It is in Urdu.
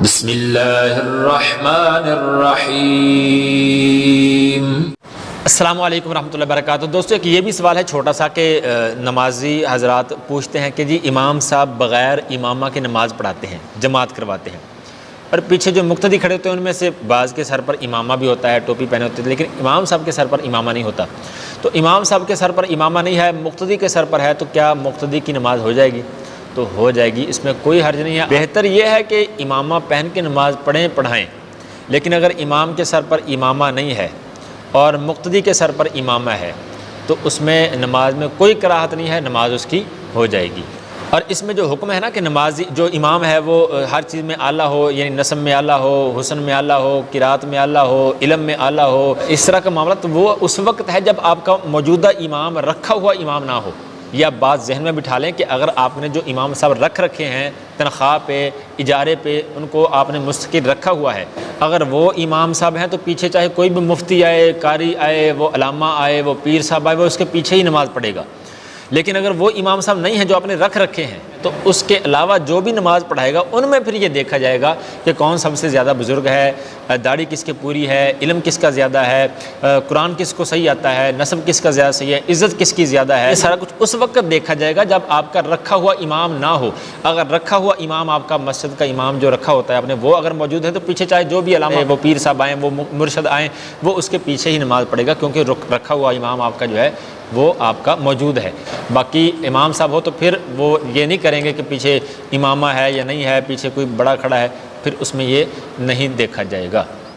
بسم اللہ الرحمن الرحیم۔ السلام علیکم ورحمۃ اللہ وبرکاتہ۔ دوستو ایک یہ بھی سوال ہے چھوٹا سا کہ نمازی حضرات پوچھتے ہیں کہ جی امام صاحب بغیر امامہ کے نماز پڑھاتے ہیں، جماعت کرواتے ہیں، اور پیچھے جو مقتدی کھڑے ہوتے ہیں ان میں سے بعض کے سر پر امامہ بھی ہوتا ہے، ٹوپی پہنے ہوتے ہیں، لیکن امام صاحب کے سر پر امامہ نہیں ہوتا۔ تو امام صاحب کے سر پر امامہ نہیں ہے، مقتدی کے سر پر ہے، تو کیا مقتدی کی نماز ہو جائے گی؟ تو ہو جائے گی، اس میں کوئی حرج نہیں ہے۔ بہتر یہ ہے کہ امامہ پہن کے نماز پڑھائیں، لیکن اگر امام کے سر پر امامہ نہیں ہے اور مقتدی کے سر پر امامہ ہے تو اس میں نماز میں کوئی کراہت نہیں ہے، نماز اس کی ہو جائے گی۔ اور اس میں جو حکم ہے نا کہ نمازی جو امام ہے وہ ہر چیز میں اعلیٰ ہو، یعنی نسب میں اعلیٰ ہو، حسن میں اعلیٰ ہو، قرات میں اعلیٰ ہو، علم میں اعلیٰ ہو، اس طرح کا معاملہ، تو وہ اس وقت ہے جب آپ کا موجودہ امام رکھا ہوا امام نہ ہو۔ یا بات ذہن میں بٹھا لیں کہ اگر آپ نے جو امام صاحب رکھ رکھے ہیں تنخواہ پہ، اجارے پہ، ان کو آپ نے مستقل رکھا ہوا ہے، اگر وہ امام صاحب ہیں تو پیچھے چاہے کوئی بھی مفتی آئے، قاری آئے، وہ علامہ آئے، وہ پیر صاحب آئے، وہ اس کے پیچھے ہی نماز پڑھے گا۔ لیکن اگر وہ امام صاحب نہیں ہیں جو آپ نے رکھ رکھے ہیں تو اس کے علاوہ جو بھی نماز پڑھائے گا ان میں پھر یہ دیکھا جائے گا کہ کون سب سے زیادہ بزرگ ہے، داڑھی کس کے پوری ہے، علم کس کا زیادہ ہے، قرآن کس کو صحیح آتا ہے، نسب کس کا زیادہ صحیح ہے، عزت کس کی زیادہ ہے۔ یہ سارا کچھ اس وقت دیکھا جائے گا جب آپ کا رکھا ہوا امام نہ ہو۔ اگر رکھا ہوا امام آپ کا مسجد کا امام جو رکھا ہوتا ہے آپ نے، وہ اگر موجود ہے تو پیچھے چاہے جو بھی علامہ، وہ پیر صاحب آئیں، وہ مرشد آئیں، وہ اس کے پیچھے ہی نماز پڑھے گا، کیونکہ رکھا ہوا امام آپ کا جو ہے وہ آپ کا موجود ہے۔ باقی امام صاحب ہو تو پھر وہ یہ نہیں کریں گے کہ پیچھے امامہ ہے یا نہیں ہے، پیچھے کوئی بڑا کھڑا ہے، پھر اس میں یہ نہیں دیکھا جائے گا۔